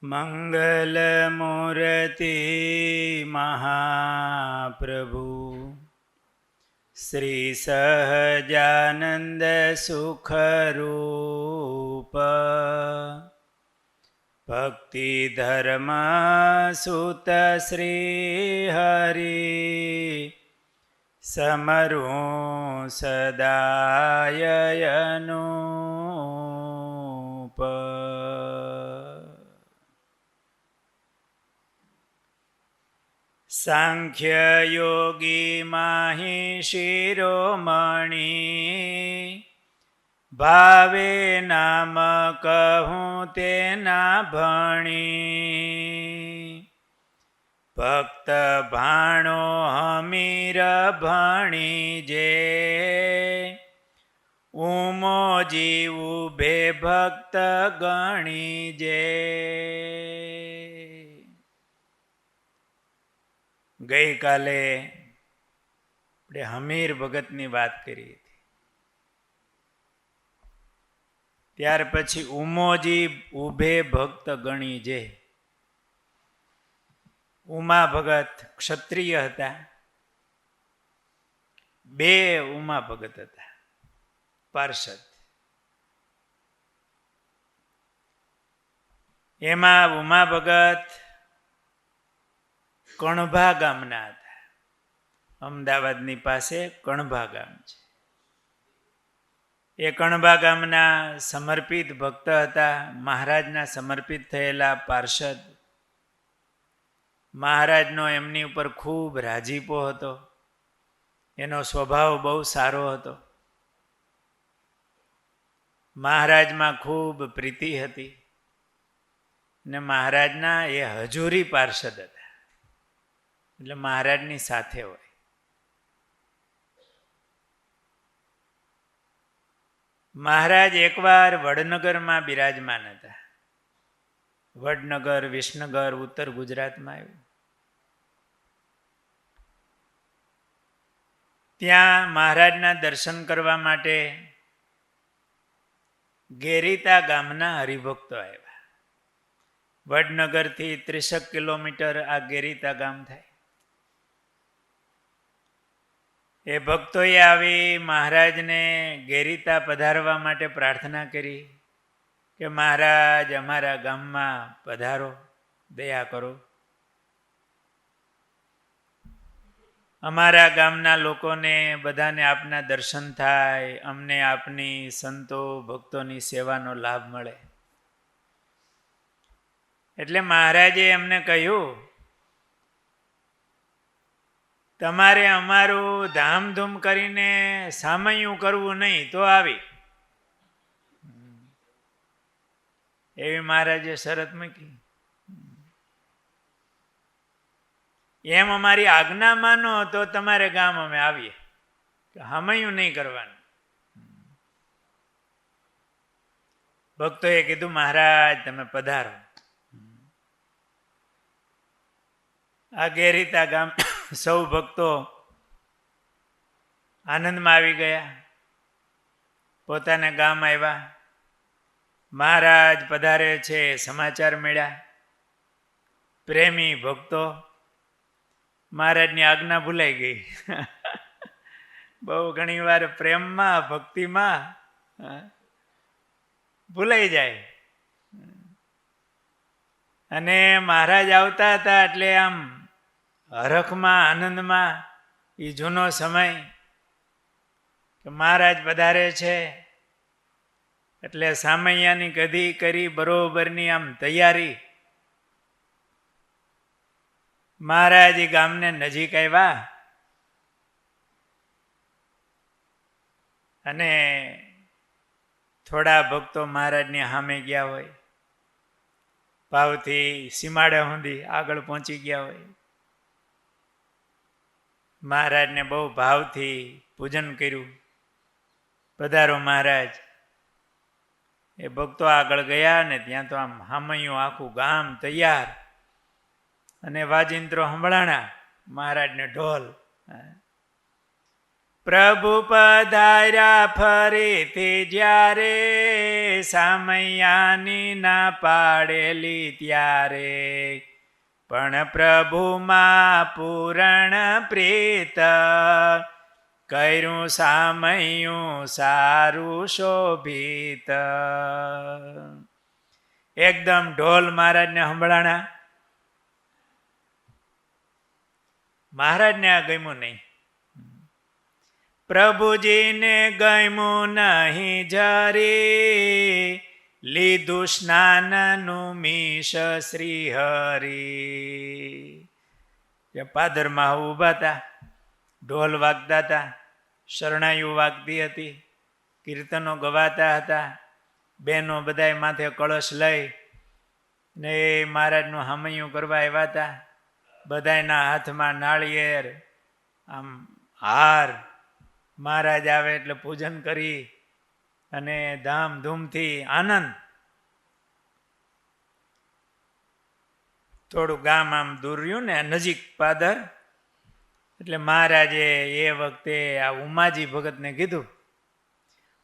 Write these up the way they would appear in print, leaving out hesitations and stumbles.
મંગલમૂર્તિ મહાપ્રભુ શ્રી સહજાનંદ સુખરૂપ ભક્તિ ધર્મ સુત શ્રી હરિ સમરું સદાયનુપ. સાંખ્ય યોગી માહી શિરોમણી ભાવે નામ કહું તેના ભણી. ભક્ત ભાણો હમીર ભણી જે ઉમો જીવ ઉભે ભક્ત ગણી જે. ગઈકાલે આપણે હમીર ભગતની વાત કરી હતી. ત્યાર પછી ઉમોજી ઉભે ભક્ત ગણી જે. ઉમા ભગત ક્ષત્રિય હતા, બે ઉમા ભગત હતા પાર્ષદ. એમાં ઉમા ભગત કણભા ગામના હતા. અમદાવાદની પાસે કણભા ગામ છે. એ કણભા ગામના સમર્પિત ભક્ત હતા, મહારાજના સમર્પિત થયેલા પાર્ષદ. મહારાજનો એમની ઉપર ખૂબ રાજીપો હતો. એનો સ્વભાવ બહુ સારો હતો. મહારાજમાં ખૂબ પ્રીતિ હતી ને મહારાજના એ હજુરી પાર્ષદ હતા, એટલે મહારાજની સાથે હોય. મહારાજ એકવાર વડનગરમાં બિરાજમાન હતા. વડનગર, વિસનગર ઉત્તર ગુજરાતમાં આવ્યું. ત્યાં મહારાજના દર્શન કરવા માટે ગેરીતા ગામના હરિભક્તો આવ્યા. વડનગરથી 30 કિલોમીટર આ ગેરીતા ગામ થાય. એ ભક્તોએ આવી મહારાજને ગેરીતા પધારવા માટે પ્રાર્થના કરી કે મહારાજ અમારા ગામમાં પધારો, દયા કરો. અમારા ગામના લોકોને બધાને આપના દર્શન થાય, અમને આપની સંતો ભક્તોની સેવાનો લાભ મળે. એટલે મહારાજે એમને કહ્યું, તમારે અમારું ધામધૂમ કરીને સામૈયું કરવું નહીં તો આવી. એવી મહારાજે શરત મૂકી. એમ અમારી આજ્ઞા માનો તો તમારે ગામ અમે આવીએ, સામૈયું નહીં કરવાનું. ભક્તોએ કીધું મહારાજ તમે પધારો. આ ગેરીતા ગામ સૌ ભક્તો આનંદમાં આવી ગયા. પોતાના ગામ આવ્યા. મહારાજ પધારે છે સમાચાર મળ્યા. પ્રેમી ભક્તો, મહારાજની આજ્ઞા ભૂલાઈ ગઈ. બહુ ઘણી વાર પ્રેમમાં ભક્તિમાં ભૂલાઈ જાય. અને મહારાજ આવતા હતા એટલે આમ હરખમાં આનંદમાં એ જૂનો સમય કે મહારાજ પધારે છે એટલે સામૈયાની કદી કરી બરોબરની આમ તૈયારી. મહારાજ ગામને નજીક આવ્યા અને થોડા ભક્તો મહારાજની સામે ગયા હોય, ભાવથી સીમાડે સુધી આગળ પહોંચી ગયા હોય. મહારાજને બહુ ભાવથી પૂજન કર્યું. પધારો મહારાજ. એ ભક્તો આગળ ગયા ને ત્યાં તો આમ હામૈયું આખું ગામ તૈયાર અને વાજિંત્રો સંભળાણા. મહારાજને ઢોલ. પ્રભુ પધાર્યા ફરીથી જ્યારે, સામૈયાની ના પાડેલી ત્યારે, પણ પ્રભુમાં પૂરણ પ્રીત, કર્યું સામૈયું સારું શોભિત. એકદમ ઢોલ મહારાજને સંભળાણા. મહારાજને આ ગમ્યું નહીં. પ્રભુજીને ગમ્યું નહીં જરી, લીધું સ્નાનનું મીશ શ્રી હરિ. પાદરમાં ઊભા હતા, ઢોલ વાગતા હતા, શરણાઈઓ વાગતી હતી, કીર્તનો ગવાતા હતા, બહેનો બધાય માથે કળશ લઈ ને મહારાજનું હામૈયું કરવા આવ્યા હતા. બધાયના હાથમાં નાળિયેર, આમ હાર. મહારાજ આવે એટલે પૂજન કરી અને ધામધૂમથી આનંદ. થોડું ગામ આમ દૂર રહ્યું ને નજીક પાદર, એટલે મહારાજે એ વખતે આ ઉમાજી ભગતને કીધું,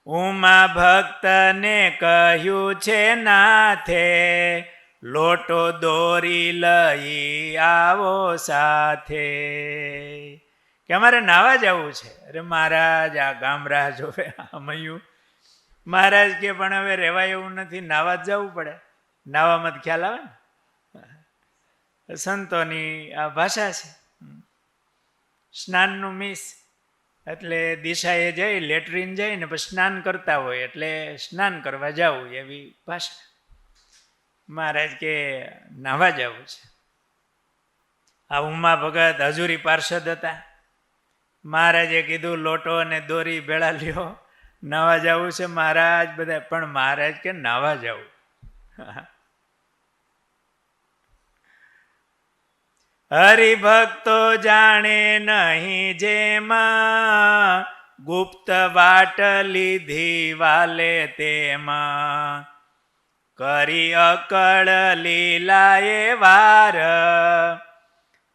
ઉમા ભક્તને કહ્યું છે નાથે, લોટો દોરી લઈ આવો સાથે, કે અમારે નાવા જવું છે. અરે મહારાજ આ ગામ રાહ જોવે આમયું. મહારાજ કે પણ હવે રહેવાય એવું નથી, નાવા જ જવું પડે. નાવામાં જ ખ્યાલ આવે ને. સંતોની આ ભાષા છે. સ્નાનનું મિસ એટલે દિશાએ જઈ લેટ્રિન જઈ ને પછી સ્નાન કરતા હોય એટલે સ્નાન કરવા જવું, એવી ભાષા. મહારાજ કે નાવા જવું છે. આ ઉમા ભગત હજુરી પાર્ષદ હતા. મહારાજે કીધું લોટો અને દોરી ભેળા લ્યો, નાવા જવું છે મહારાજ. બધા પણ મહારાજ કે નાવા જવું. હરિભક્તો જાણે નહીં જેમાં, ગુપ્ત વાટ લીધી વાલે તેમાં, કરી અકળ લીલાએ વાર,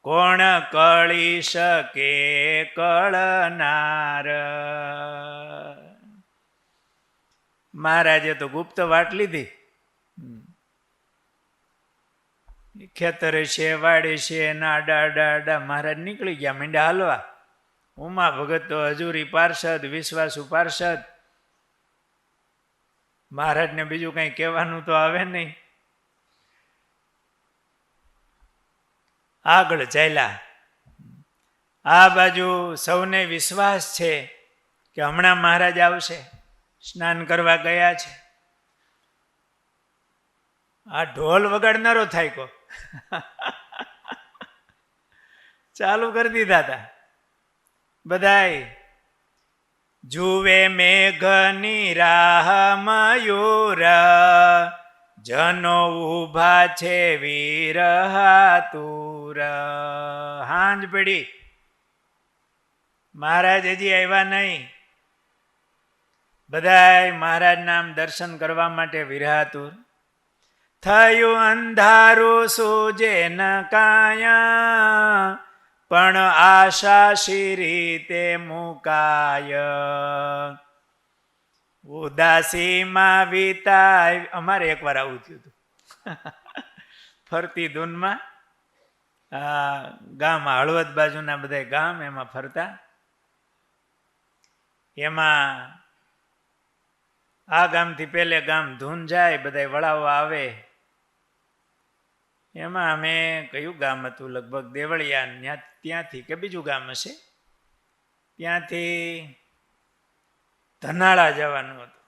કોણ કળી શકે કળનાર. મહારાજે તો ગુપ્ત વાટ લીધી. ખેતર છે, વાડી છે, નાડા ડાડા. મહારાજ નીકળી ગયા, મીંડા હાલવા. ઉમા ભગત તો હજુરી પાર્ષદ, વિશ્વાસુ પાર્ષદ. મહારાજને બીજું કઈ કહેવાનું તો આવે નહીં. આગળ ચાલ્યા. આ બાજુ સૌને વિશ્વાસ છે કે હમણાં મહારાજ આવશે. સ્નાન કરવા ગયા છે. આ ઢોલ વગાડનારો થાય કો ચાલુ કરી દીધા હતા બધાય. જુવે મેઘની રાહ મયુર, જનો ઉભા છે વીર હાતુર. હાંજ પડી, મહારાજ હજી આવ્યા નહીં. બધાય મહારાજ નામ દર્શન કરવા માટે વિરહાતુર. થયું અંધારું સૂજે ન કાયા, પણ આશા શી રીતે મુકાય. ઉદાસીમાં વિતાય. અમારે એકવાર આવું થયું હતું. ફરતી ધૂનમાં ગામ હળવદ બાજુના બધા ગામ એમાં ફરતા. એમાં આ ગામથી પેલે ગામ ધૂન જાય, બધા વળાવવા આવે. એમાં અમે કયું ગામ હતું, લગભગ દેવળિયા, ત્યાંથી કે બીજું ગામ હશે, ત્યાંથી ધનાળા જવાનું હતું.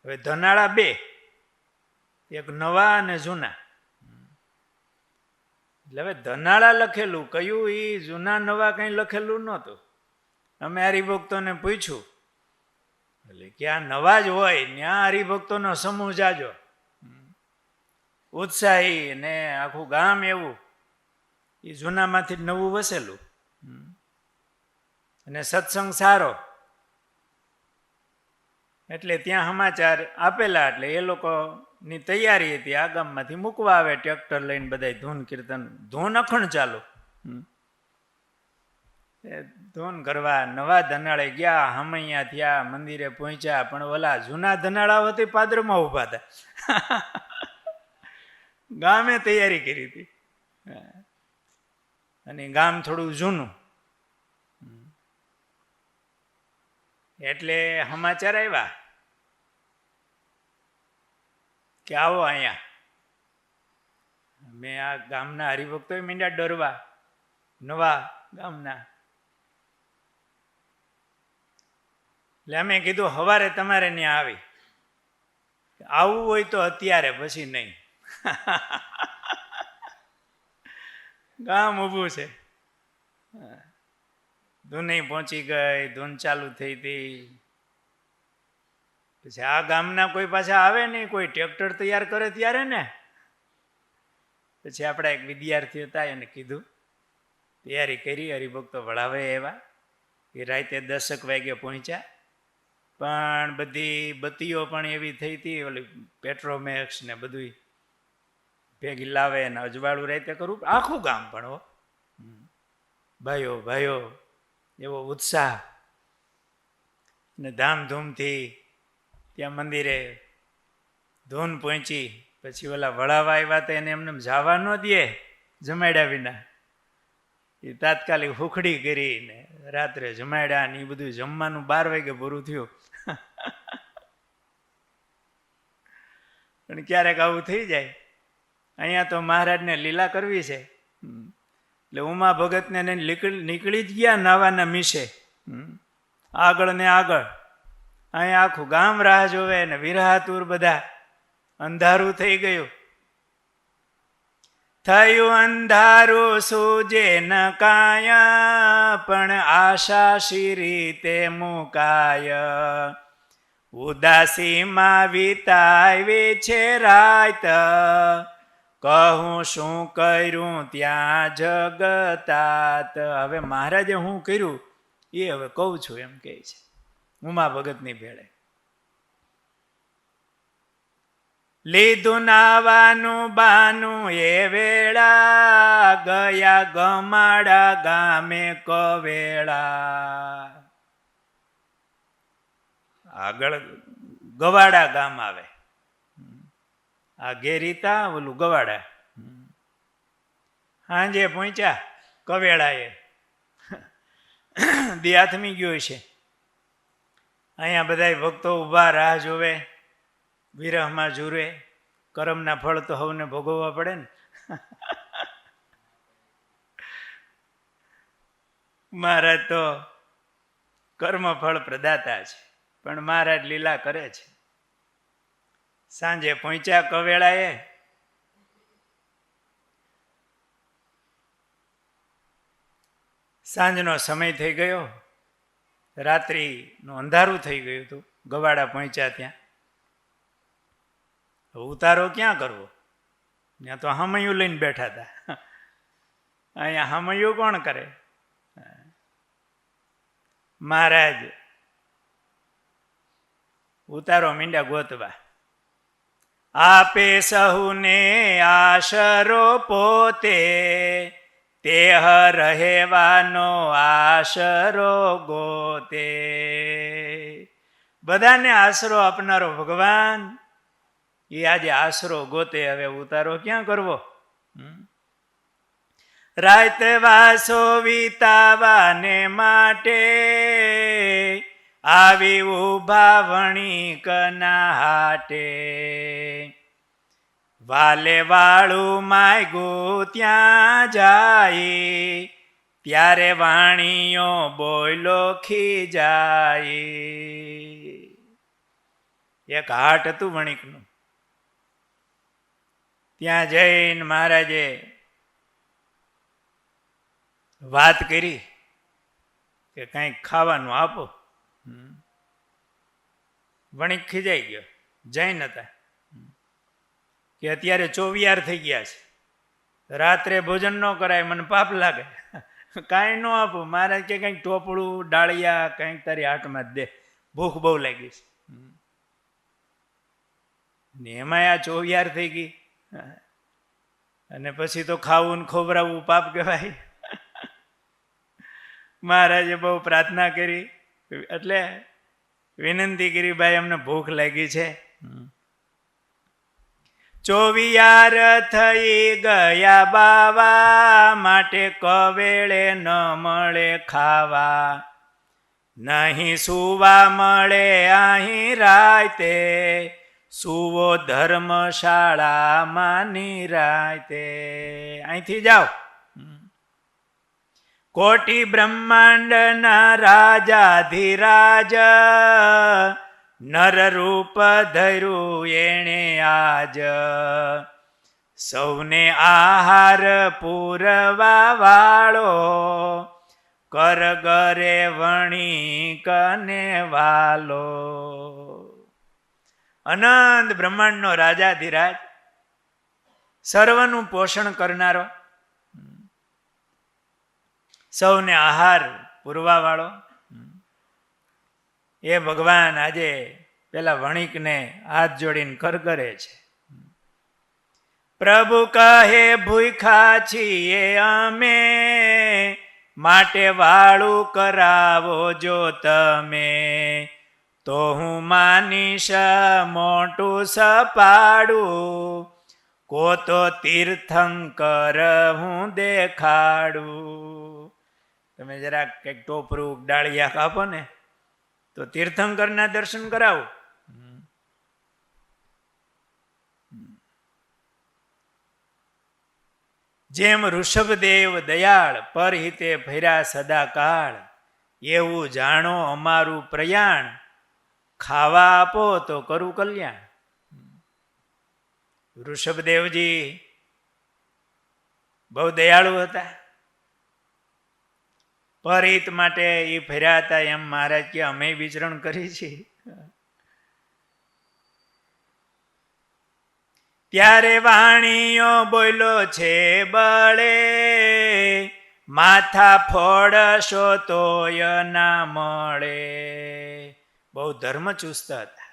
હવે ધનાળા બે, એક નવા અને જૂના. એટલે હવે ધનાળા લખેલું કયું, એ જૂના નવા કઈ લખેલું નહોતું. અમે હરિભક્તોને પૂછ્યું, એટલે કે આ નવા જ હોય ત્યાં હરિભક્તોનો સમૂહ જાજો, ઉત્સાહી ને આખું ગામ એવું. એ જૂનામાંથી નવું વસેલું અને સત્સંગ સારો. એટલે ત્યાં સમાચાર આપેલા. એટલે એ લોકોની તૈયારી હતી, આ ગામમાંથી મૂકવા આવે ટ્રેક્ટર લઈને બધા ધૂન કીર્તન, ધૂન અખંડ ચાલુ. ધૂન કરવા નવા ધનાળે ગયા, હમૈયા થયા, મંદિરે પહોંચ્યા, પણ ઓલા જૂના ધનાળાઓ હતી પાદરમાં ઊભા હતા. ગામે તૈયારી કરી હતી અને ગામ થોડું જૂનું, એટલે સમાચાર આવ્યા કે આવો અહીંયા. મેં આ ગામના હરિભક્તો મીંડા ડરવા, નવા ગામના. એટલે અમે કીધું સવારે તમારે ત્યાં આવી, આવવું હોય તો અત્યારે, પછી નહીં. ગામ ઊભું છે. ધૂન પહોંચી ગઈ, ધૂન ચાલુ થઈ હતી. પછી આ ગામના કોઈ પાછા આવે નહીં, કોઈ ટ્રેક્ટર તૈયાર કરે ત્યારે ને. પછી આપણા એક વિદ્યાર્થી હતા, એને કીધું, તૈયારી કરી, હરિભક્તો વળાવે એવા. એ રાતે 10 વાગે પહોંચ્યા, પણ બધી બત્તીઓ પણ એવી થઈ હતી, ઓલી પેટ્રોમેક્સ ને બધું ભેગી લાવે ને અજવાળું રાતે કરવું. આખું ગામ પણ હો, ભાઈઓ ભાઈઓ, એવો ઉત્સાહ ને ધામધૂમથી ત્યાં મંદિરે ધૂન પહોંચી. પછી ઓલા વળાવા આવ્યા તો એને એમને જવા ન દે જમાડ્યા વિના. એ તાત્કાલિક હુખડી કરીને રાત્રે જમાડ્યા ને એ બધું જમવાનું 12 વાગે પૂરું થયું. પણ ક્યારેક આવું થઈ જાય. અહીંયા તો મહારાજને લીલા કરવી છે, એટલે ઉમા ભગતને નીકળી જ ગયા નાવાના મીસે, આગળ ને આગળ. અહીંયા આખું ગામ રાહ જોવે ને વિરહાતુર બધા. અંધારું થઈ ગયું. થયું અંધારું સૂજે ન કાયા, પણ આશા શી રીતે મુકાય. ઉદાસીમાં વિતાવી છે રાત, કહું શું કર્યું ત્યાં જગતાત. હવે મહારાજે શું કર્યું એ હવે કહું છું, એમ કહે છે ઉમા ભગતની ભેળે. લીધું નાવાનું બાનું એ વેળા, ગયા ગમાડા ગામે કવેળા. આગળ ગવાડા ગામ આવે, આ ગેરીતા ઓલું ગવાડા. સાંજે પહોંચ્યા કવેળાએ. દી આથમી ગયો છે. અહીંયા બધા ભક્તો ઊભા રાહ જોવે, વિરહમાં જુરે. કરમના ફળ તો સૌને ભોગવવા પડે ને. મહારાજ તો કર્મ ફળ પ્રદાતા છે, પણ મહારાજ લીલા કરે છે. સાંજે પહોંચ્યા કવેળાએ. સાંજનો સમય થઈ ગયો, રાત્રિનું અંધારું થઈ ગયું હતું. ગવાડા પહોંચ્યા ત્યાં. ઉતારો ક્યાં કરવો? ત્યાં તો હમૈયું લઈને બેઠા હતા. અહીંયા હમૈયું કોણ કરે? મહારાજ ઉતારો મીંડા ગોતવા. આપે સહુને આશરો પોતે, તેહ રહેવાનો આશરો ગોતે. બધાને આશરો આપનારો ભગવાન, એ આજે આશરો ગોતે. હવે ઉતારો ક્યાં કરવો? રાત વાસો વિતાવાને માટે, આવી ઉભા વણિકના હાટે. વાલે વાળું માગ્યું ત્યાં જાય, ત્યારે વાણીઓ બોલો ખીજાય. એક હાટ હતું વણિકનું. ત્યાં જઈને મહારાજે વાત કરી કે કંઈક ખાવાનું આપો. વણિક ખીજાઈ ગયો. જૈન હતા કે અત્યારે 24 થઈ ગયા છે, રાત્રે ભોજન ન કરાય, મને પાપ લાગે, કાંઈ ન આપું. મહારાજ કે કંઈક ટોપડું ડાળિયા કંઈક તારી હાટમાં જ દે, ભૂખ બહુ લાગી છે. ને એમાં આ 24 થઈ ગઈ, અને પછી તો ખાવું ને ખોબરાવું પાપ કહેવાય. મહારાજે બહુ પ્રાર્થના કરી, એટલે વિનંતી કરી, ભાઈ અમને ભૂખ લાગી છે. ચોવિયાર થઈ ગયા બાવા, માટે કવેળે ન મળે ખાવા. નહીં સુવા મળે અહીં રાતે, સુવો ધર્મશાળામાં નિરાતે. અહીંથી જાઓ. કોટી બ્રહ્માંડના રાજાધિરાજ, નર રૂપ ધર્યું એણે આજ. સૌને આહાર પૂરવા વાળો, કર ગરે વણી કને વાલો. અનંત બ્રહ્માંડનો રાજાધિરાજ, સર્વનું પોષણ કરનારો, સૌને આહાર પૂરવા વાળો એ ભગવાન આજે પેલા વણિકને હાથ જોડીને કર કરે છે. પ્રભુ કહે ભૂખ્યા છીએ અમે, માટે વાળું કરાવો જો તમે. તો હું માનીશ મોટું સપાડું, કો તો તીર્થંકર હું દેખાડું. તમે જરાક કંઈક ટોપરું ડાળિયા કાપો ને તો તીર્થંકરના દર્શન કરાવો. જેમ ઋષભદેવ દયાળ પરહિતે ફર્યા સદાકાળ, એવું જાણો અમારું પ્રયાણ, ખાવા આપો તો કરું કલ્યાણ. ઋષભદેવજી બહુ દયાળુ હતા, પરહિત માટે એ ફર્યા હતા. એમ મહારાજ કે અમે વિચરણ કરી છીએ. ત્યારે વાણીઓ બોલો છે બળે, માથા ફોડશો તોય ના મળે. બહુ ધર્મચુસ્ત હતા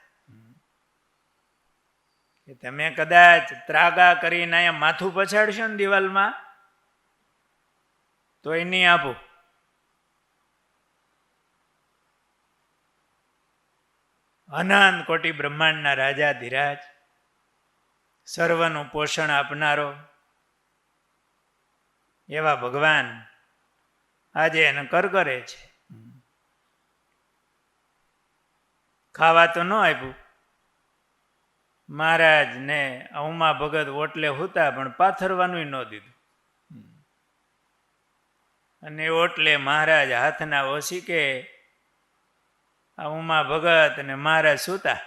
કે તમે કદાચ ત્રાગા કરીને અહીંયા માથું પછાડશો ને દિવાલમાં તો એ નહીં આપો. અનંત કોટી બ્રહ્માંડના રાજા ધીરાજ, સર્વનું પોષણ આપનારો એવા ભગવાન આજે એને કર કરે છે. ખાવા તો ન આપ્યું. મહારાજને ઉમા ભગત ઓટલે હુતા પણ પાથરવાનું ન દીધું. અને ઓટલે મહારાજ હાથના ઓશીકે આ ઉમા ભગત અને મહારાજ સૂતા.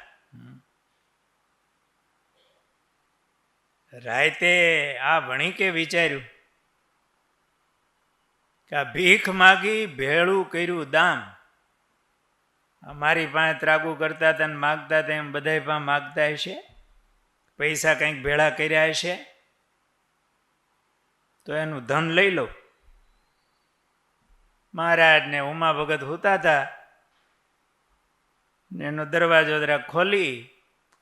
રાતે આ વણિકે વિચાર્યું કે આ ભીખ માગી ભેળું કર્યું દામ. મારી પાસે ત્રાગુ કરતા હતા ને માગતા હતા એમ બધા પાસે માગતા હશે, પૈસા કંઈક ભેળા કર્યા હશે, તો એનું ધન લઈ લો. મહારાજ ને ઉમા ભગત હોતા હતા, એનો દરવાજો જરા ખોલી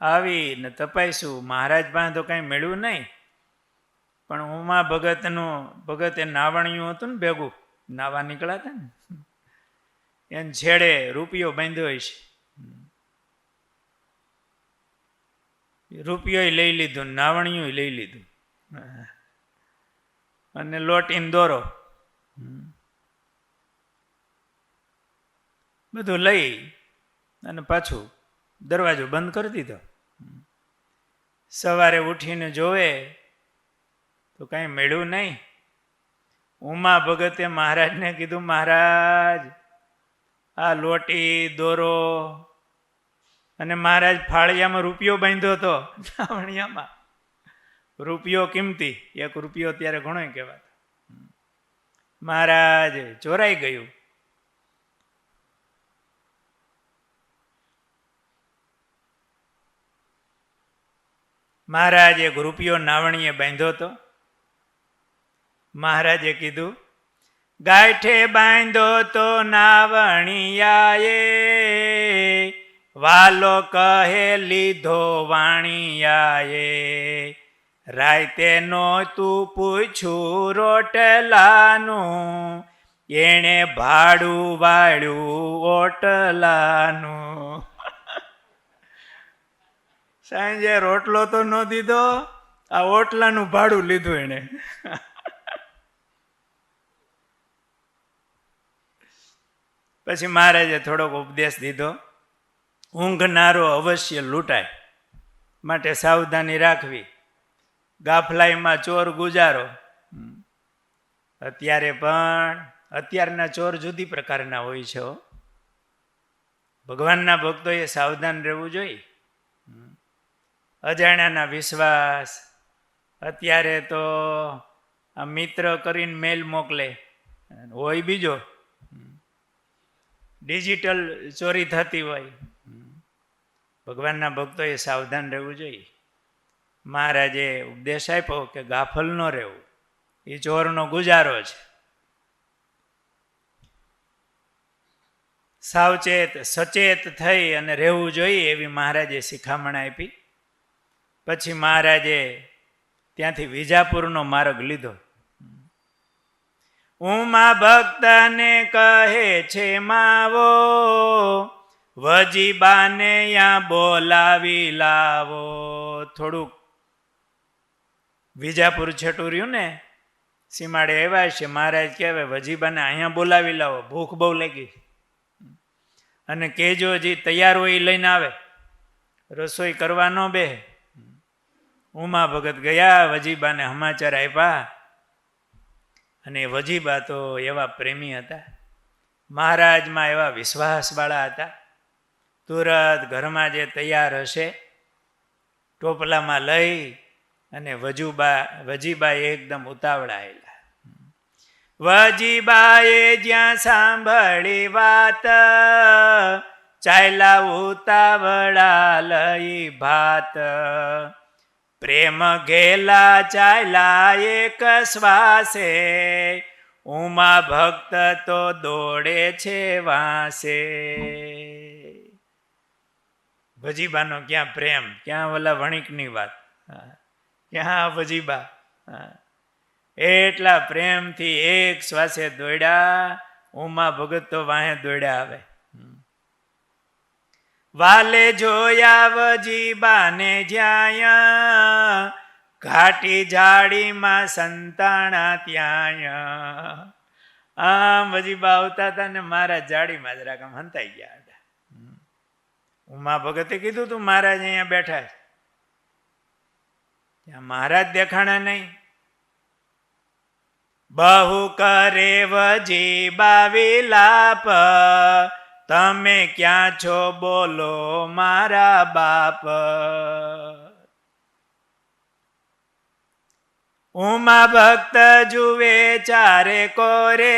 આવી ને તપાસ્યું. મહારાજ પાસે તો કઈ મળ્યું નહીં, પણ ઉમા ભગતે નાવણિયું હતું ને ભેગું, નાવા નીકળાતા ને એને છેડે રૂપિયો બાંધ્યો હશે. રૂપિયો લઈ લીધું, નાવણિયું લઈ લીધું, અને લોટીને દોરો બધું લઈ અને પાછું દરવાજો બંધ કરી દીધો. સવારે ઉઠીને જોવે તો કઈ મળ્યું નહીં. ઉમા ભગતે મહારાજને કીધું, મહારાજ આ લોટી દોરો, અને મહારાજ ફાળિયામાં રૂપિયો બાંધ્યો હતો. નાવણિયામાં રૂપિયો કિંમતી, 1 રૂપિયો ત્યારે ઘણો કહેવાતો. મહારાજ ચોરાઈ ગયું. મહારાજ 1 રૂપિયો નાવણીએ બાંધ્યો હતો. મહારાજે કીધું, ગાંઠે બાંધો તો નાવણિયાએ, વાલો કહે લીધો વાણિયાએ. રાતે નો તું પૂછું રોટલાનું, એણે ભાડું વાળ્યું ઓટલાનું. સાંજે રોટલો તો ન દીધો, આ ઓટલાનું ભાડું લીધું એને. પછી મહારાજે થોડોક ઉપદેશ દીધો, ઊંઘનારો અવશ્ય લૂંટાય, માટે સાવધાની રાખવી. ગાફલાઈમાં ચોર ગુજારો. અત્યારે પણ અત્યારના ચોર જુદી પ્રકારના હોય છે. ભગવાનના ભક્તોએ સાવધાન રહેવું જોઈએ. અજાણ્યાના વિશ્વાસ. અત્યારે તો આ મિત્ર કરીને મેલ મોકલે, હોય બીજો, ડિજિટલ ચોરી થતી હોય. ભગવાનના ભક્તોએ સાવધાન રહેવું જોઈએ. મહારાજે ઉપદેશ આપ્યો કે ગાફલ ન રહેવું, એ ચોરનો ગુજારો છે. સાવચેત સચેત થઈ અને રહેવું જોઈએ એવી મહારાજે શિખામણ આપી. પછી મહારાજે ત્યાંથી વિજાપુરનો માર્ગ લીધો. ઉમા ભક્તને કહે છે માવો, વજીબાને યા બોલાવી લાવો. થોડુંક વિજાપુર છેટું રહ્યું ને, સીમાડે આવ્યા છે. મહારાજ કહેવાય વજીબાને અહીંયા બોલાવી લાવો, ભૂખ બહુ લાગી, અને કેજો જે તૈયાર હોય એ લઈને આવે, રસોઈ કરવા ન બે. ઉમા ભગત ગયા, વજીબાને સમાચાર આપ્યા. અને વજીબા તો એવા પ્રેમી હતા, મહારાજમાં એવા વિશ્વાસવાળા હતા. તુરત ઘરમાં જે તૈયાર હશે ટોપલામાં લઈ અને વજીબા એકદમ ઉતાવળાયેલા. વજીબાએ જ્યાં સાંભળી વાત, ચાલ્યા ઉતાવળા લઈ ભાત. પ્રેમ ઘેલા ચાલ્યા એક શ્વાસે, ઉમા ભક્ત તો દોડે છે વાંસે. વજીબાનો ક્યાં પ્રેમ, ક્યાં ઓલા વણિકની વાત, ક્યાં વજીબા. એટલા પ્રેમથી એક શ્વાસે દોડ્યા. ઉમા ભગત તો વાહે દોડ્યા આવે. વાલે જોયા વજીબાને જ્યાં, ઘાટી ઝાડીમાં સંતાણા ત્યાં. આમ વજીબા આવતા હતા ને મારા જાડીમાં જરાક આમ હંતાઈ ગયા. ઉમા ભગતે કીધું તું મહારાજ અહીંયા બેઠા છે. ત્યાં મહારાજ દેખાણા નહીં. બહુ કરે વજીબા વિલાપ, તમે ક્યાં છો બોલો મારા બાપ. ઉમા ભક્ત જુએ ચારે કોરે,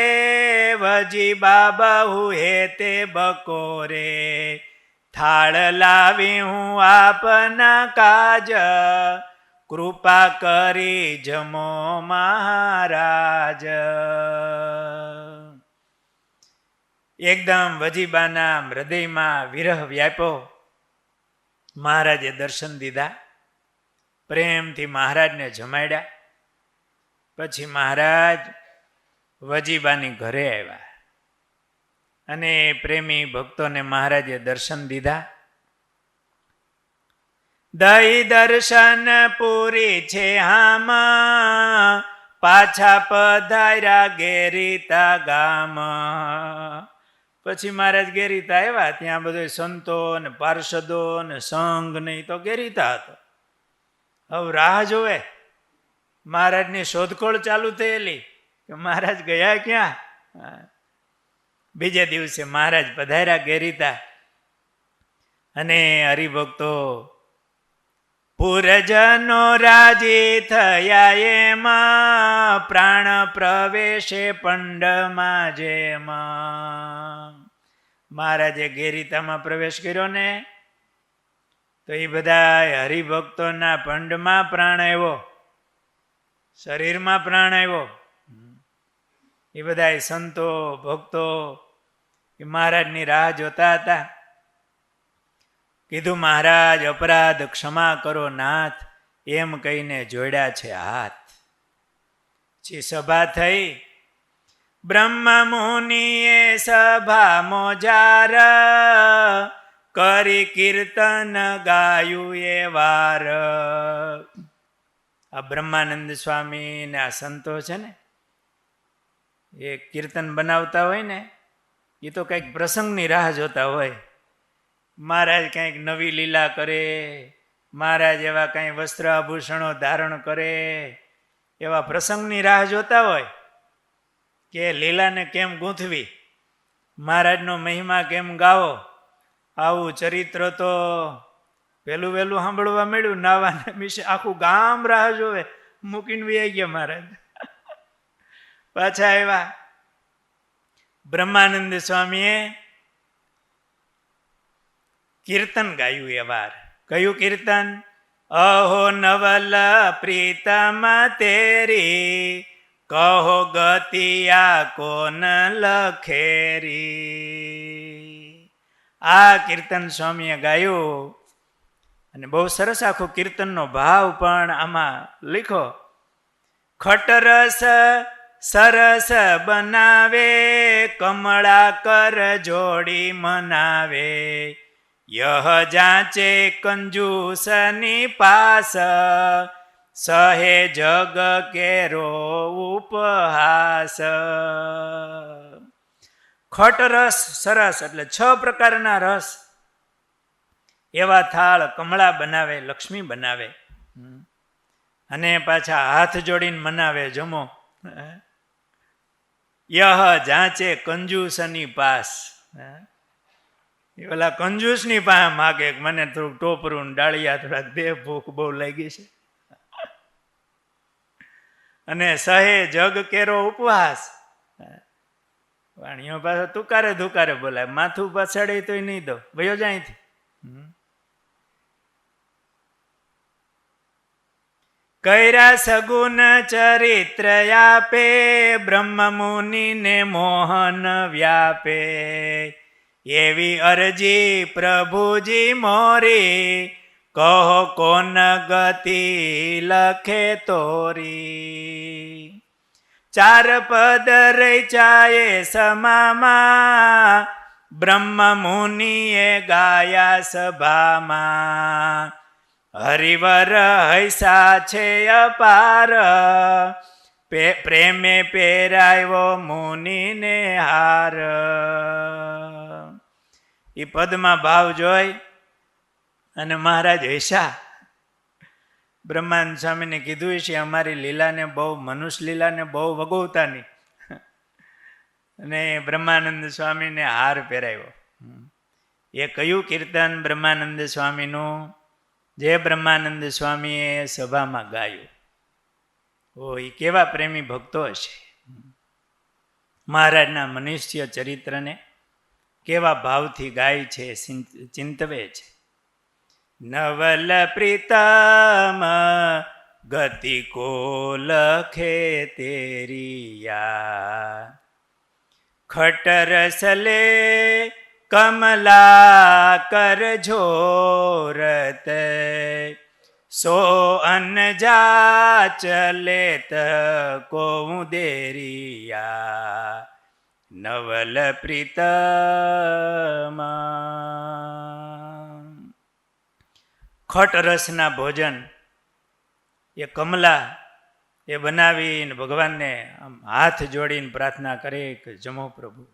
વજીબા બહુ હેતે બકોરે. થાળ લાવી હું આપના કાજ, કૃપા કરી જમો મહારાજ. એકદમ વજીબાના હૃદયમાં વિરહ વ્યાપ્યો. મહારાજે દર્શન દીધા, પ્રેમથી મહારાજને જમાડ્યા. પછી મહારાજ વજીબાની ઘરે આવ્યા અને પ્રેમી ભક્તોને મહારાજે દર્શન દીધા. દઈ દર્શન પૂરી છે હામાં, પાછા પધાર્યા ગેરીતા ગામ. પછી મહારાજ ગેરીતા આવ્યા. ત્યાં બધો સંતો ને પાર્ષદો ને સંઘ નહીં તો ગેરીતા હતો. હવે રાહ જોવે, મહારાજની શોધખોળ ચાલુ થયેલી કે મહારાજ ગયા ક્યાં. બીજે દિવસે મહારાજ પધાર્યા ગેરીતા. અને હરિભક્તો પૂરજનો રાજી થયા એમાં, પ્રાણ પ્રવેશે પંડમાં જેમાં. મહારાજે ગેરીતામાં પ્રવેશ કર્યો ને તો એ બધા હરિભક્તોના પંડમાં પ્રાણ આવ્યો, શરીરમાં પ્રાણ આવ્યો. એ બધા સંતો ભક્તો એ મહારાજની રાહ જોતા હતા. કીધું મહારાજ અપરાધ ક્ષમા કરો નાથ, એમ કહીને જોડ્યા છે હાથ. પછી સભા થઈ. બ્રહ્મ મુનિએ સભા મોજાર કરી કીર્તન ગાયું એ વાર. આ બ્રહ્માનંદ સ્વામી ને આ સંતો છે ને એ કીર્તન બનાવતા હોય ને એ તો કંઈક પ્રસંગની રાહ જોતા હોય. મહારાજ કંઈક નવી લીલા કરે, મહારાજ એવા કંઈ વસ્ત્ર આભૂષણો ધારણ કરે, એવા પ્રસંગની રાહ જોતા હોય કે લીલાને કેમ ગૂંથવી, મહારાજનો મહિમા કેમ ગાવો. આવું ચરિત્ર તો વહેલું વહેલું સાંભળવા મળ્યું. નાવાને વિશે આખું ગામ રાહ જોવે, મૂકીને વી ગયા મહારાજ. પાછા આવ્યા બ્રહ્માનંદ સ્વામીએ કીર્તન ગાયું એ વાર. કયું કીર્તન? અહો નવલ પ્રીતમ તેરી, કહો ગતિયા કોન લખેરી. આ કીર્તન સ્વામીએ ગાયું અને બહુ સરસ આખો કીર્તનનો ભાવ પણ આમાં લીખો. ખટરસ સરસ બનાવે, કમળા કર જોડી મનાવે, યહ જાચે કંજૂસની પાસ, સહે જગ કેરો ઉપહાસ. ખટ રસ સરસ એટલે 6 પ્રકારના રસ, એવા થાળ કમળા બનાવે, લક્ષ્મી બનાવે અને પાછા હાથ જોડીને મનાવે, જમો. યહ જાચે કંજૂસની પાસ. એ ઓલા કંજૂસની પાસે માગે મને થોડુંક ટોપરું ડાળિયા થોડાક દે, ભૂખ બહુ લાગી છે. અને સહે જગ કેરો ઉપવાસ. વાણીઓ પાસે તુકારે ધુકારે બોલાય, માથું પછાડે તો નહીં દો, ભયો જાય અહીંથી. કૈરા સગુન ચરિત્ર આપે, બ્રહ્મ મુનિને મોહન વ્યાપે, એવી અરજી પ્રભુજી મોરી, કહો કોન ગતિ લખે તોરી. 4 પદ રચાયે સમામાં, બ્રહ્મ મુનિએ ગાયા સભામાં, હરિવર હૈસા છે અપાર, પ્રેમે પહેરાયો મુનિને હાર. એ પદમાં ભાવ જોઈ અને મહારાજ હૈસા. બ્રહ્માનંદ સ્વામીને કીધું છે અમારી લીલાને બહુ, મનુષ્ય લીલાને બહુ વગોવતા નહીં. અને બ્રહ્માનંદ સ્વામીને હાર પહેરાવ્યો. એ કયું કીર્તન બ્રહ્માનંદ સ્વામીનું? જે બ્રહ્માનંદ સ્વામીએ સભામાં ગાયું. ઓ એ કેવા પ્રેમી ભક્તો હશે. મહારાજના મનુષ્ય ચરિત્રને કેવા ભાવથી ગાય છે, ચિંતવે છે. નવલ પ્રીતમ ગતિ કો લખે તેરિયા, ખટર સલે કમલા કર ઝોરત, સો અન જાચ લેત કો દેરિયા, નવલ પ્રીતમ. ખટ રસના ભોજન એ કમલા એ બનાવીને ભગવાનને હાથ જોડીને પ્રાર્થના કરે કે જમો પ્રભુ.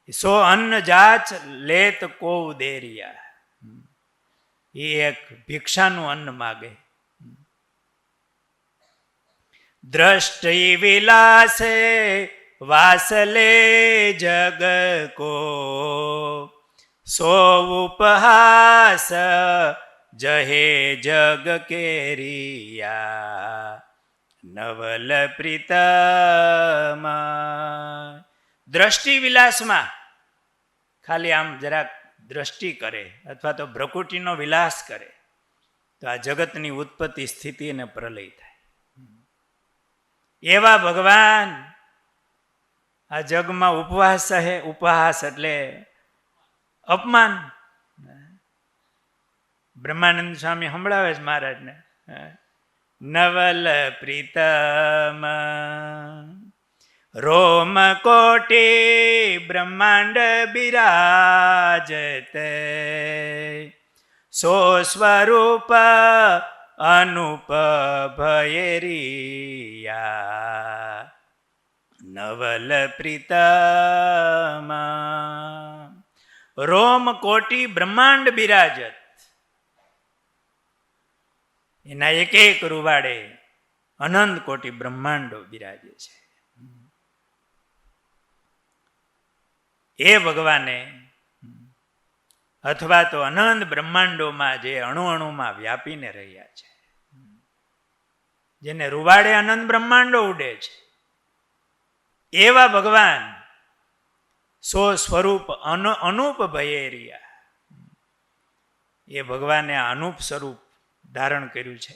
સો અન્ન જાચ લેત કો દેરિયા, એ એક ભિક્ષાનું અન્ન માગે. દ્રષ્ટિ વિલાસે વાસલે જગ કો, સો ઉપહાસ જહે જગ કેરિયા, નવલ પ્રીતમ. દ્રષ્ટિ વિલાસમાં ખાલી આમ જરાક દ્રષ્ટિ કરે અથવા તો ભ્રકુટીનો વિલાસ કરે તો આ જગતની ઉત્પત્તિ, સ્થિતિ અને પ્રલય થાય. એવા ભગવાન આ જગમાં ઉપવાસ છે. ઉપહાસ એટલે અપમાન. બ્રહ્માનંદ સ્વામી સંભળાવે છે મહારાજને, નવલ પ્રીતમ. રોમ કોટી બ્રહ્માંડ બિરાજત, સો સ્વરૂપ અનુપ ભયરિયા, નવલ પ્રીતમા. રોમ કોટી બ્રહ્માંડ બિરાજત, એના એક એક રૂવાડે અનંત કોટી બ્રહ્માંડો બિરાજે છે. એ ભગવાને અથવા તો અનંત બ્રહ્માંડોમાં જે અણુ અણુમાં વ્યાપીને રહ્યા છે, જેને રૂવાડે અનંત બ્રહ્માંડો ઉડે છે, એવા ભગવાન સો સ્વરૂપ અનુપ ભયેરિયા, એ ભગવાને અનુપ સ્વરૂપ ધારણ કર્યું છે.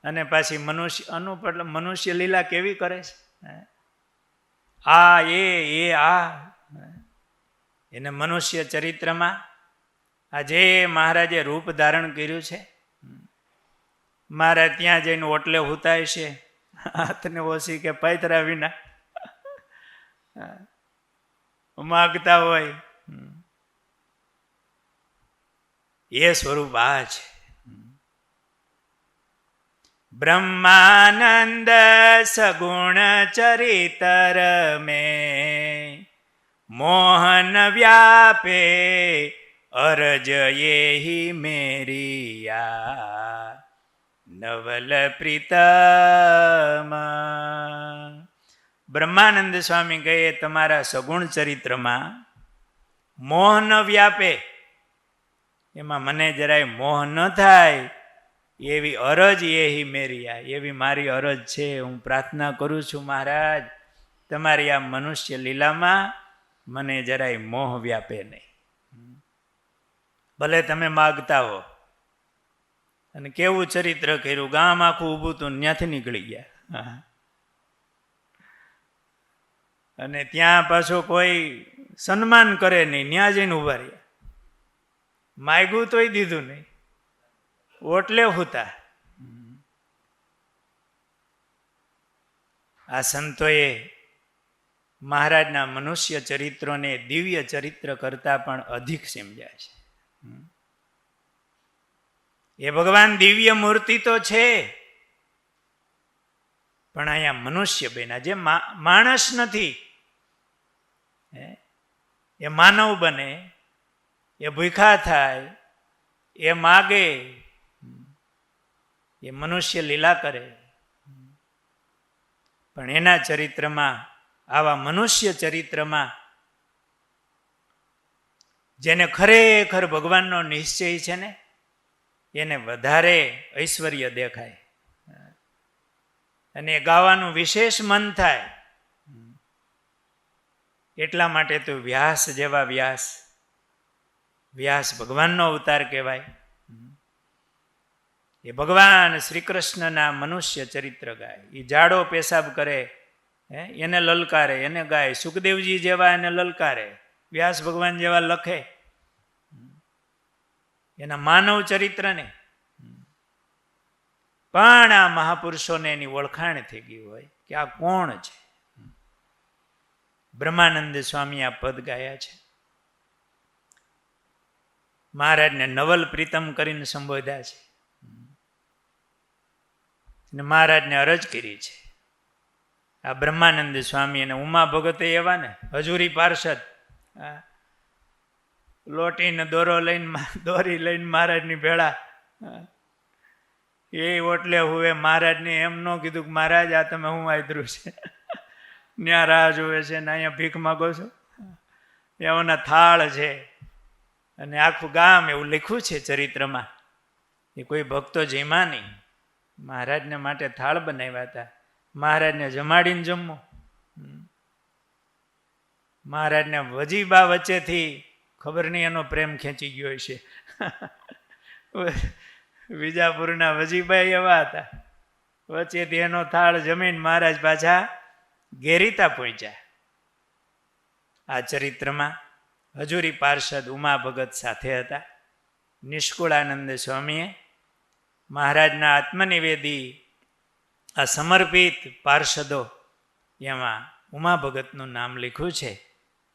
અને પાછી મનુષ્ય અનુપ એટલે મનુષ્ય લીલા કેવી કરે છે, આ એ આ એને મનુષ્ય ચરિત્રમાં આજે મહારાજે રૂપ ધારણ કર્યું છે. મહારાજ ત્યાં જઈને ઓટલે હુતાય છે, હાથને ઓછી કે પૈતરા વિના માગતા હોય, એ સ્વરૂપ આ છે. બ્રહ્માનંદ સગુણ ચરિતર મેં મોહન વ્યાપે અરજ યેહી મેરિયા, નવલ પ્રીતમા. બ્રહ્માનંદ સ્વામી કહે તમારા સગુણ ચરિત્રમાં મોહ ન વ્યાપે, એમાં મને જરાય મોહ ન થાય એવી અરજ એહી મેરિયા, એવી મારી અરજ છે. હું પ્રાર્થના કરું છું મહારાજ, તમારી આ મનુષ્ય લીલામાં મને જરાય મોહ વ્યાપે નહીં. ભલે તમે માગતા હો. અને કેવું ચરિત્ર કર્યું, ગામ આખું ઊભું તું, ત્યાંથી નીકળી ગયા. અને ત્યાં પાછો કોઈ સન્માન કરે નહીં, ત્યાં જઈને ઉભા રહ્યા. માગ્યું તોય દીધું નહીં, ઓટલે હુતા. આ સંતોએ મહારાજના મનુષ્ય ચરિત્રોને દિવ્ય ચરિત્ર કરતા પણ અધિક સમજ્યા છે. એ ભગવાન દિવ્ય મૂર્તિ તો છે, પણ અહીંયા મનુષ્ય બન્યા. જે માણસ નથી એ માનવ બને, એ ભૂખા થાય, એ માગે, એ મનુષ્ય લીલા કરે. પણ એના ચરિત્રમાં, આવા મનુષ્ય ચરિત્રમાં જેને ખરેખર ભગવાનનો નિશ્ચય છે ને, એને વધારે ઐશ્વર્ય દેખાય અને ગાવાનું વિશેષ મન થાય. એટલા માટે તો વ્યાસ જેવા વ્યાસ ભગવાનનો અવતાર કહેવાય. એ ભગવાન શ્રી કૃષ્ણના મનુષ્ય ચરિત્ર ગાય. એ જાડો પેશાબ કરે એને લલકારે, એને ગાય. સુખદેવજી જેવા એને લલકારે, વ્યાસ ભગવાન જેવા લખે એના માનવ ચરિત્રને. પણ આ મહાપુરુષોને એની ઓળખાણ થઈ ગઈ હોય કે આ કોણ છે. બ્રહ્માનંદ સ્વામી આ પદ ગાયા છે. મહારાજને નવલ પ્રીતમ કરીને સંબોધ્યા છે અને મહારાજને અરજ કરી છે. આ બ્રહ્માનંદ સ્વામી અને ઉમા ભગતે એવા ને હજુરી પાર્ષદ, લોટીને દોરી લઈને મહારાજની ભેળા એ ઓટલે હુએ. મહારાજને એમ ન કીધું કે મહારાજ આ તમે હું આદરું છે, ત્યાં રાહ જોવે છે ને અહીંયા ભીખ માગો છો. એવાના થાળ છે અને આખું ગામ એવું લખ્યું છે ચરિત્રમાં. એ કોઈ ભક્તો જેમાં નહીં, મહારાજને માટે થાળ બનાવ્યા હતા. મહારાજને જમાડીને જમવું. મહારાજને વજીબા વચ્ચેથી ખબર નહીં એનો પ્રેમ ખેંચી ગયો છે. વિજાપુરના વજીભાઈ એવા હતા, વચ્ચેથી એનો થાળ જમીન મહારાજ પાછા ગેરીતા પહોંચ્યા. આ ચરિત્રમાં હજુરી પાર્ષદ ઉમા ભગત સાથે હતા. નિષ્કુળાનંદ સ્વામીએ મહારાજના આત્મનિવેદી આ સમર્પિત પાર્ષદો એમાં ઉમા ભગતનું નામ લખ્યું છે.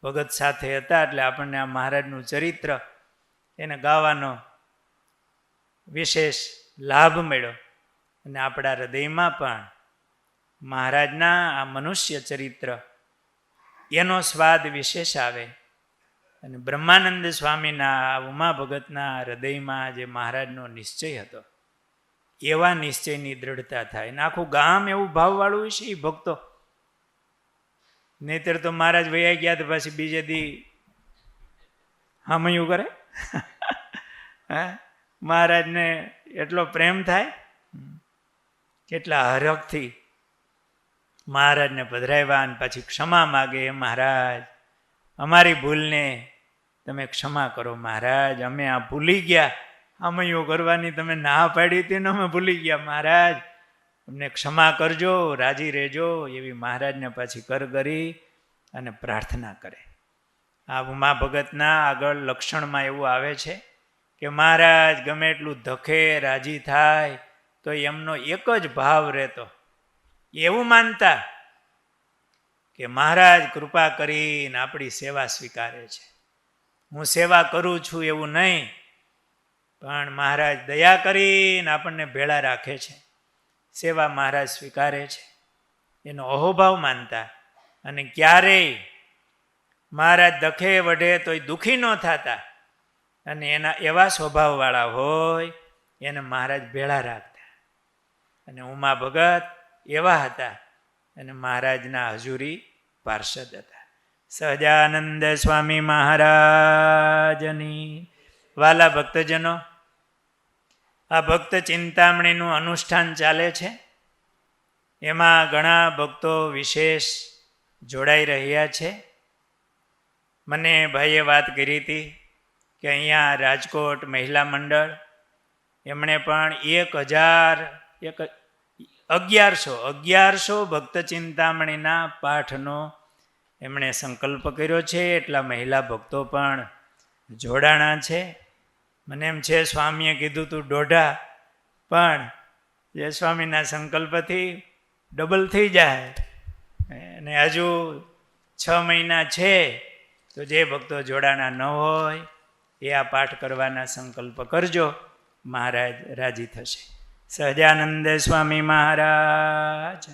ભગત સાથે હતા એટલે આપણને આ મહારાજનું ચરિત્ર એને ગાવાનો વિશેષ લાભ મળ્યો. અને આપણા હૃદયમાં પણ મહારાજના આ મનુષ્ય ચરિત્ર એનો સ્વાદ વિશેષ આવે. અને બ્રહ્માનંદ સ્વામીના ઉમા ભગતના હૃદયમાં જે મહારાજનો નિશ્ચય હતો એવા નિશ્ચયની દ્રઢતા થાય. ને આખું ગામ એવું ભાવવાળું છે એ ભક્તો. નહીતર તો મહારાજ વૈયા ગયા તો પછી બીજે દી હામયું કરે. હા, મહારાજને એટલો પ્રેમ થાય. કેટલા હરખથી મહારાજને પધરાવ્યા અને પછી ક્ષમા માગે, મહારાજ અમારી ભૂલને તમે ક્ષમા કરો મહારાજ, અમે આ ભૂલી ગયા, હામયું કરવાની તમે ના પાડી હતી ને અમે ભૂલી ગયા મહારાજ, અમને ક્ષમા કરજો, રાજી રહેજો, એવી મહારાજને પાછી કરી અને પ્રાર્થના કરે. આ ઉમા ભગતના આગળ લક્ષણમાં એવું આવે છે કે મહારાજ ગમે એટલું ધખે રાજી થાય તો એમનો એક જ ભાવ રહેતો. એવું માનતા કે મહારાજ કૃપા કરીને આપણી સેવા સ્વીકારે છે. હું સેવા કરું છું એવું નહીં, પણ મહારાજ દયા કરીને આપણને ભેળા રાખે છે, સેવા મહારાજ સ્વીકારે છે, એનો અહોભાવ માનતા. અને ક્યારેય મહારાજ દખે વઢે તોય દુઃખી ન થતા. અને એના એવા સ્વભાવવાળા હોય એને મહારાજ ભેળા રાખતા. અને ઉમા ભગત એવા હતા અને મહારાજના હજુરી પાર્ષદ હતા. સહજાનંદ સ્વામી મહારાજની. વાલા ભક્તજનો, આ ભક્ત ચિંતામણીનું અનુષ્ઠાન ચાલે છે. એમાં ઘણા ભક્તો વિશેષ જોડાઈ રહ્યા છે. મને ભાઈએ વાત કરી હતી કે અહીંયા રાજકોટ મહિલા મંડળ એમણે પણ 1100 ભક્ત ચિંતામણીના પાઠનો એમણે સંકલ્પ કર્યો છે. એટલા મહિલા ભક્તો પણ જોડાણા છે. મને એમ છે સ્વામીએ કીધું તું 1.5, પણ જે સ્વામીના સંકલ્પથી ડબલ થઈ જાય. અને હજુ 6 મહિના છે તો જે ભક્તો જોડાણા ન હોય એ આ પાઠ કરવાના સંકલ્પ કરજો, મહારાજ રાજી થશે. સહજાનંદ સ્વામી મહારાજ.